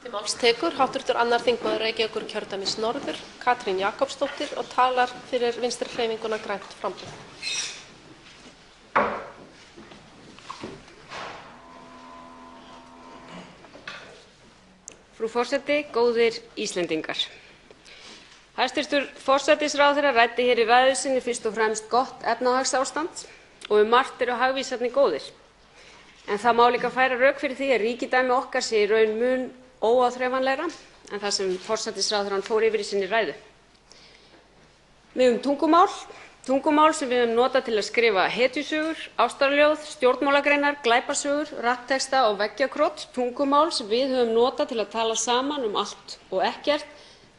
Til máls tekur hv. 2. þingmaður Reykjavíkurkjördæmis norður, Katrín Jakobsdóttir, og talar fyrir Vinstrihreyfinguna – grænt framboð. Frú forseti, góðir Íslendingar. Hæstv. forsætisráðherra ræddi hér í ræðu sinni fyrst og fremst gott efnahagsástand og margt eru hagvísarnir góðir. En það má líka færa rök fyrir því að ríkidæmi okkar sé í raun mun óáþreifanlegra en það sem forsætisráðherrann fór yfir í sinni ræðu. Við höfum tungumál sem við höfum notað til að skrifa hetjusögur, ástarljóð, stjórnmálagreinar, glæpasögur, rapptexta og veggjakrot, tungumál sem við höfum notað til að tala saman allt og ekkert,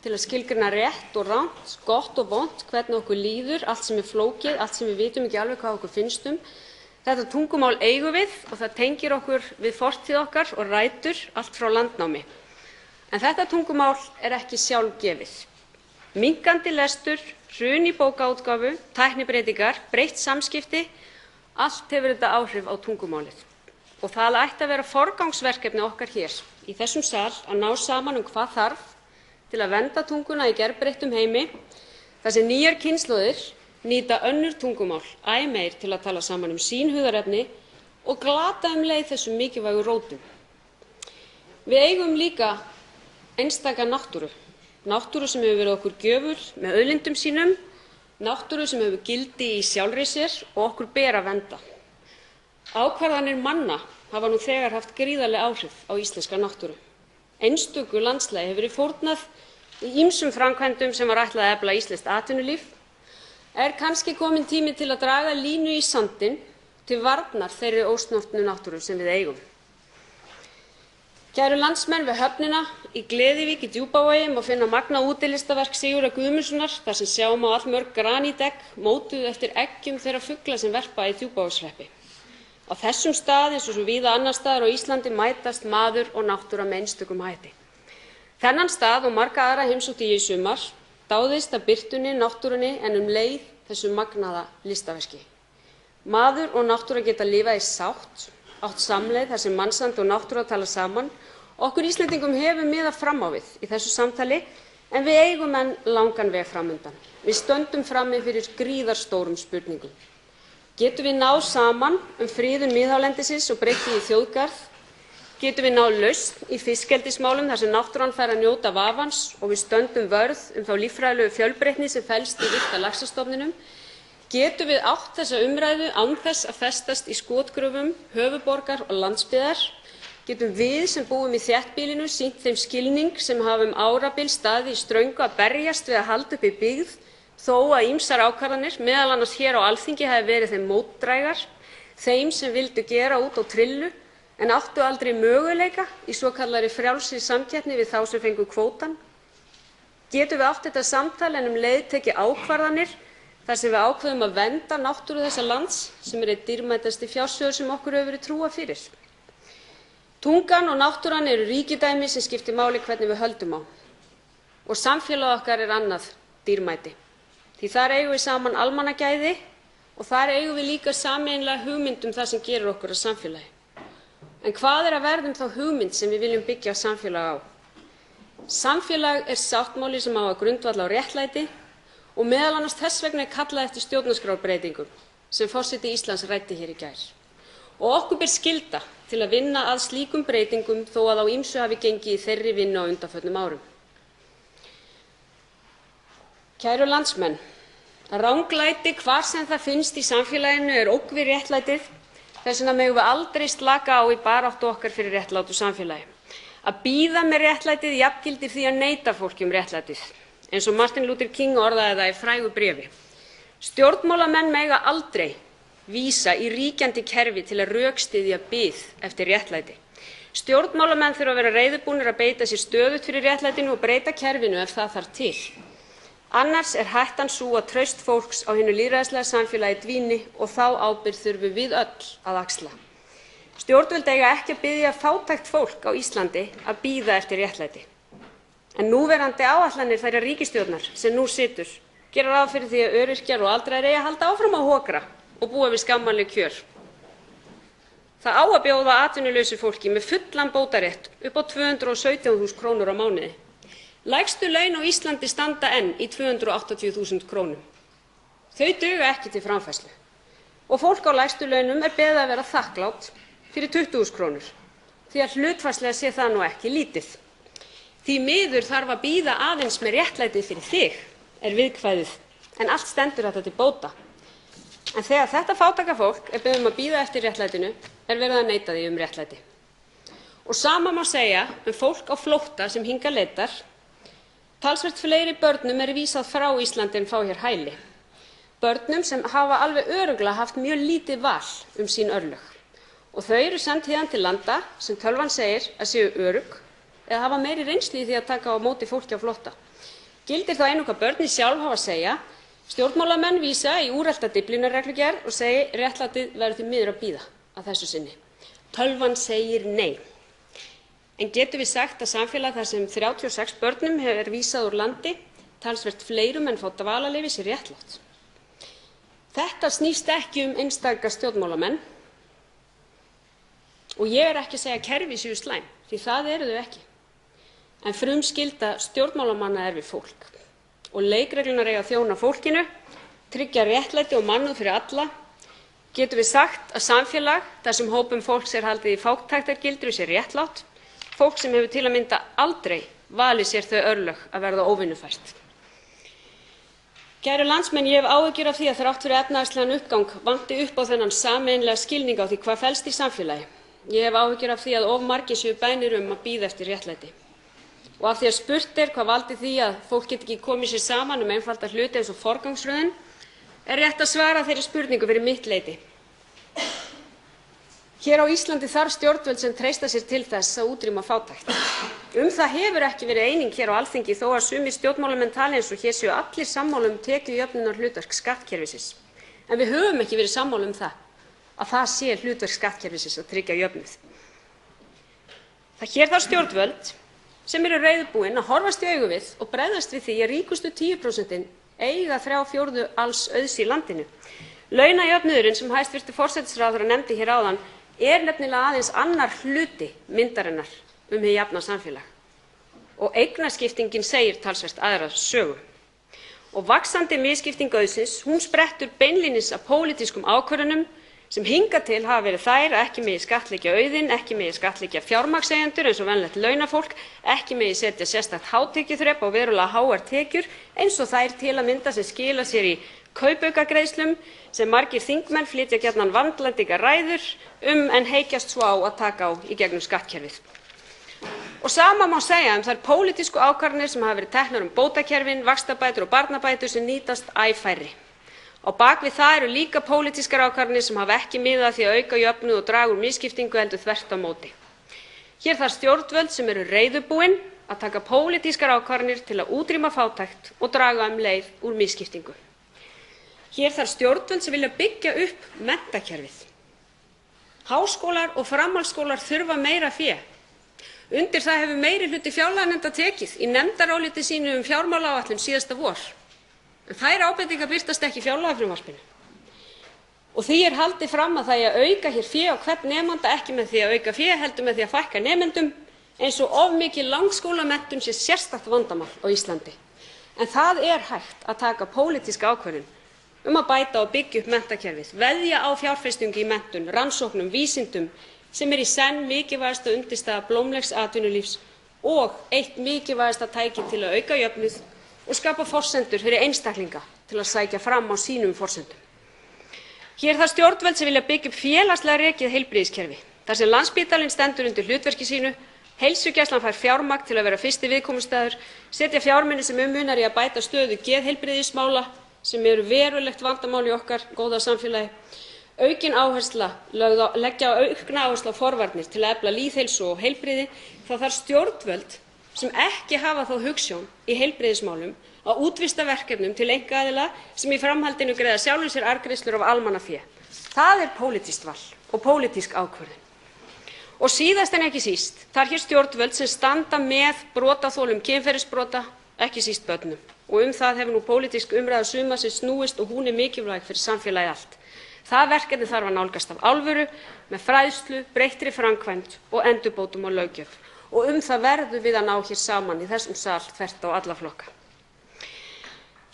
til að skilgreina rétt og rangt, gott og vont, hvernig okkur líður, allt sem flókið, allt sem við vitum ekki alveg hvað okkur finnst Þetta tungumál eigum við og það tengir okkur við fortíð okkar og rætur allt frá landnámi. En þetta tungumál ekki sjálfgefið. Minnkandi lestur, hrun í bókaútgáfu, tæknibreytingar, breytt samskipti, allt hefur þetta áhrif á tungumálið. Og það ætti að vera forgangsverkefni okkar hér í þessum sal að ná saman hvað þarf til að vernda tunguna í gerbreyttum heimi, þar sem nýjar kynslóðir nýta önnur tungumál æ meir til að tala saman sín hugðarefni og glata leið þessum mikilvægu rótum. Við eigum líka einstaka náttúru sem hefur verið okkur gjöful með auðlindum sínum, náttúru sem hefur gildi í sjálfri sér og okkur ber að vernda. Ákvarðanir manna hafa nú þegar haft gríðarleg áhrif á íslenska náttúru. Einstöku landslagi hefur verið fórnað í ýmsum framkvæmdum sem var ætlað að efla íslenskt atvinnulíf. Kannski kominn tími til að draga línu í sandinn til varnar þeirri ósnortnu náttúru sem við eigum. Kæru landsmenn, við höfnina í Gleðivík í Djúpavogi má finna magnað útilistaverk Sigurðar Guðmundssonar þar sem sjá má allmörg granítegg mótuð eftir eggjum þeirra fugla sem verpa í Djúpavogshreppi. Á þessum stað, eins og svo víða annars staðar á Íslandi, mætast maður og náttúra með einstökum hætti. Þennan stað og marga aðra heimsótti ég í sumar, dáðist að birtunni, náttúrunni en leið þessu magnaða listaverki. Maður og náttúra geta lifað í sátt, átt samleið þar sem mannsandi og náttúra tala saman. Okkur Íslendingum hefur miðað fram á við í þessu samtali en við eigum enn langan veg framundan. Við stöndum frammi fyrir gríðarstórum spurningum. Getum við náð saman friðun miðhálendisins og breytt því í þjóðgarð? Getum við náð lausn í fiskeldismálum þar sem náttúran fær að njóta vafans og við stöndum vörð þá líffræðilegu fjölbreytni sem felst í villta laxastofninum? Getum við átt þessa umræðu án þess að festast í skotgröfum höfuðborgar og landsbyggðar? Getum við sem búum í þéttbýlinu sýnt þeim skilning sem hafa árabil staðið í ströngu að berjast við að halda uppi byggð þó að ýmsar ákvarðanir, meðal annars hér á Alþingi, hafi verið þeim mótdrægar, þeim sem vildu gera út á trillu en áttu aldrei möguleika í svokallaðri frjálsri samkeppni við þá sem fengu kvótann? Getum við átt þetta samtal en leið tekið ákvarðanir þar sem við ákveðum að vernda náttúru þessa lands sem einn dýrmætasti fjársjóður sem okkur hefur verið trúað fyrir? Tungan og náttúran eru ríkidæmi sem skiptir máli hvernig við höldum á. Og samfélag okkar annað dýrmæti. Því þar eigum við saman almannagæði og þar eigum við líka sameiginlega hugmynd það sem gerir okkur að samfélagi. En hvað að verða þá hugmynd sem við viljum byggja samfélag á? Samfélag sáttmáli sem á að grundvalla á réttlæti og meðal annars þess vegna kallað eftir stjórnarskrárbreytingum sem forseti Íslands ræddi hér í gær. Og okkur ber skylda til að vinna að slíkum breytingum þó að á ýmsu hafi gengið í þeirri vinnu á undanförnum árum. Kæru landsmenn, ranglæti hvar sem það finnst í samfélaginu ógn við réttlætið. Þess vegna megum við aldrei slaka á í baráttu okkar fyrir réttlátu samfélagi. Að bíða með réttlætið jafngildir því að neita fólki réttlætið, eins og Martin Luther King orðaði það í frægu bréfi. Stjórnmálamenn mega aldrei vísa í ríkjandi kerfi til að rökstyðja bið eftir réttlæti. Stjórnmálamenn þurfa að vera reiðubúnir að beita sér stöðugt fyrir réttlætinu og breyta kerfinu ef það þarf til. Annars hættan sú að traust fólks á hinu lýðræðislega samfélagi dvíni og þá ábyrgð þurfum við öll að axla. Stjórnvöld eiga ekki að biðja fátækt fólk á Íslandi að bíða eftir réttlæti. En núverandi áætlanir þeirrar ríkisstjórnar sem nú situr gera ráð fyrir því að öryrkjar og aldraðir eigi að halda áfram að hokra og búa við skammarleg kjör. Það á að bjóða atvinnulausu fólki með fullan bótarétt upp á 217.000 kr. á mánuði. Lægstu laun á Íslandi standa enn í 280.000 kr. Þau duga ekki til framfærslu og fólk á lægstu launum er beðið að vera þakklátt fyrir 20.000 kr. því að hlutfallslega sé það nú ekki lítið. Því miður þarf að bíða aðeins með réttlætið fyrir þig, er viðkvæðið, en allt stendur þetta til bóta. En þegar þetta fátæka fólk er beðið að bíða eftir réttlætinu er verið að neita því réttlæti. Og sama má segja fólk á flótta sem hingað leitar. Talsvert fleiri börnum er vísað frá Íslandi en fá hér hæli. Börnum sem hafa alveg örugglega haft mjög lítið val sín örlög. Og þau eru send héðan til landa sem tölvan segir að séu örugg eða hafa meiri reynslu í því að taka á móti fólki á flótta. Gildir þá einu hvað börnin sjálf hafa að segja. Stjórnmálamenn vísa í úrelta Dyflinnarreglugerð og segir réttlætið verður því miður að bíða að þessu sinni. Tölvan segir nei. En getum við sagt að samfélag þar sem 36 börnum hefur vísað úr landi, talsvert fleirum en fá dvalarleyfi sé réttlátt? Þetta snýst ekki einstaka stjórnmálamenn og ég er ekki að segja að kerfi séu slæm, því það eru þau ekki. En frumskylda stjórnmálamanna er við fólk og leikreglurnar eiga að þjóna fólkinu, tryggja réttlæti og mannúð fyrir alla. Getum við sagt að samfélag þar sem hópum fólks er haldið í fátæktargildru sé réttlátt, fólk sem hefur til að mynda aldrei valið sér þau örlög að verða óvinnufært. Kæru landsmenn, ég hef áhyggjur af því að þrátt fyrir efnahagslegan uppgang vanti upp á þennan sameiginlega skilning á því hvað felst í samfélagi. Ég hef áhyggjur af því að of margir séu bænir að bíða eftir réttlæti. Og af því að spurt er hvað valdi því að fólk geti ekki komið sér saman einfalda hluti eins og forgangsröðun, er rétt að svara þeirri spurningu fyrir mitt leyti. Hér á Íslandi þarf stjórnvöld sem treysta sér til þess að útrýma fátækt. Það hefur ekki verið eining hér á Alþingi þó að sumir stjórnmálamenn tali eins og hér séu allir sammála tekjujöfnunarhlutverk skattkerfisins. En við höfum ekki verið sammála að það sé hlutverk skattkerfisins að tryggja jöfnuð. Hér þarf stjórnvöld sem eru reiðubúin að horfast í augu við og bregðast við því að ríkustu 10% eiga 3/4 alls auðs í landinu. Launajöfnuðurinn sem hæstv. Forsætisráðherra nefndi hér áðan er nefnilega aðeins annar hluti myndarinnar hið jafna samfélag. Og eignaskiptingin segir talsvert aðra sögu. Og vaxandi misskipting auðsins, hún sprettur beinlínis af pólitískum ákvörðunum sem hingað til hafa verið þær að ekki megi skattleggja auðinn, ekki megi skattleggja fjármagnseigendur eins og venjulegt launafólk, ekki megi setja sérstakt hátekjuþrep á verulega háar tekjur eins og þær til að mynda sem skila sér í kaupaukagreiðslum sem margir þingmenn flytja gjarnan vandlandingar ræður en heykjast svo á að taka á í gegnum skattkerfið. Og sama má segja þær pólitísku ákvarðanir sem hafa verið teknar bótakerfin, vaxtabætur og barnabætur sem nýtast æ færri. Á bak við það eru líka pólitískar ákvarðanir sem hafa ekki miðað að því að auka jöfnuð og draga úr misskiptingu heldur þvert á móti. Hér þarf stjórnvöld sem eru reiðubúin að taka pólitískar ákvarðanir til að útrýma fátækt og draga leið úr misskiptingu. Hér þarf stjórnvöld sem vilja byggja upp menntakerfið. Háskólar og framhaldsskólar þurfa meira fé. Undir það hefur meirihluti fjárlaganefndar tekið í nefndaráliti sínu fjármálaáætlun síðasta vor. En þær ábendingar birtast ekki í fjárlagafrumvarpinu. Og því er haldið fram að það eigi að auka hér fé á hvern nemanda, ekki með því að auka fé heldur með því að fækka nemendum, eins og of mikil langskólamenntun sé sérstakt vandamál á Íslandi. En það er hægt að taka pólitíska ákvörðun að bæta og byggja upp menntakerfið, veðja á fjárfestingu í menntun, rannsóknum, vísindum sem er í senn mikilvægasta undirstaða blómlegs atvinnulífs og eitt mikilvægasta tæki til að auka jöfnuð og skapa forsendur fyrir einstaklinga til að sækja fram á sínum forsendum. Hér þarf stjórnvöld sem vilja byggja upp félagslega rekið heilbrigðiskerfi, þar sem Landspítalinn stendur undir hlutverki sínu, heilsugæslan fær fjármagn til að vera fyrsti viðkomustaður, setja fjármuni sem munar í að bæta stöðu geðheilbrigðismála sem eru verulegt vandamál í okkar góða samfélagi, leggja aukna áherslu á forvarnir til að efla lýðheilsu og heilbrigði. Það þarf stjórnvöld sem ekki hafa þá hugsjón í heilbrigðismálum að útvista verkefnum til einkaaðila sem í framhaldinu greiða sjálfum sér arðgreiðslur af almannafé. Það er pólitískt val og pólitísk ákvörðun. Og síðast en ekki síst þarf hér stjórnvöld sem standa með brotaþolum kynferðisbrota, ekki síst börnum. Og það hefur nú pólitísk umræða sumarsins snúist og hún er mikilvæg fyrir samfélagið allt. Það verkefni þarf að nálgast af alvöru með fræðslu, breyttri framkvæmd og endurbótum á löggjöf. Og það verðum við að ná hér saman í þessum sal þvert á alla flokka.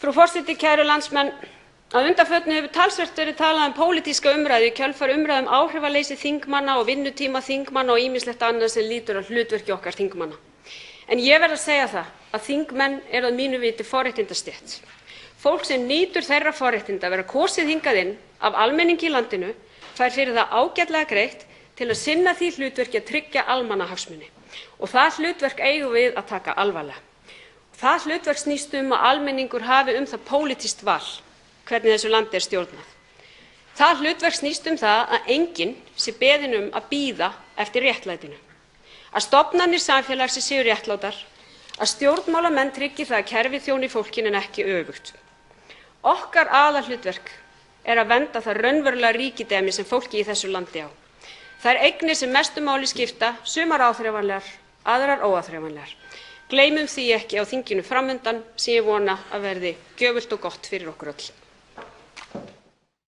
Frú forseti, kæru landsmenn, að undanförnu hefur talsvert verið talað um pólitíska umræðu í kjölfar umræðu áhrifaleysi þingmanna og vinnutíma þingmanna og ýmislegt annað sem lýtur að hlutverki okkar þingmanna. En ég verð að segja það að þingmenn eru að mínu viti forréttindastétt. Fólk sem nýtur þeirra forréttinda að vera kosið hingað inn af almenningi í landinu fær fyrir það ágætlega greitt til að sinna því hlutverki að tryggja almannahagsmuni. Og það hlutverk eigum við að taka alvarlega. Það hlutverk snýst að almenningur hafi það pólitískt val hvernig þessu landi stjórnað. Það hlutverk snýst það að enginn sé beðinn að bíða eftir réttlætinu. Að stofnanir samfélagsins séu réttlátar, að stjórnmálamenn tryggi það að kerfið þjóni fólkinu en ekki öfugt. Okkar aðalhlutverk að vernda það raunverulega ríkidæmi sem fólki í þessu landi á. Þær eignir sem mestu máli skipta, sumar áþreifanlegar, aðrar óáþreifanlegar. Gleymum því ekki á þinginu fram undan sem ég vona að verði gjöfult og gott fyrir okkur öll.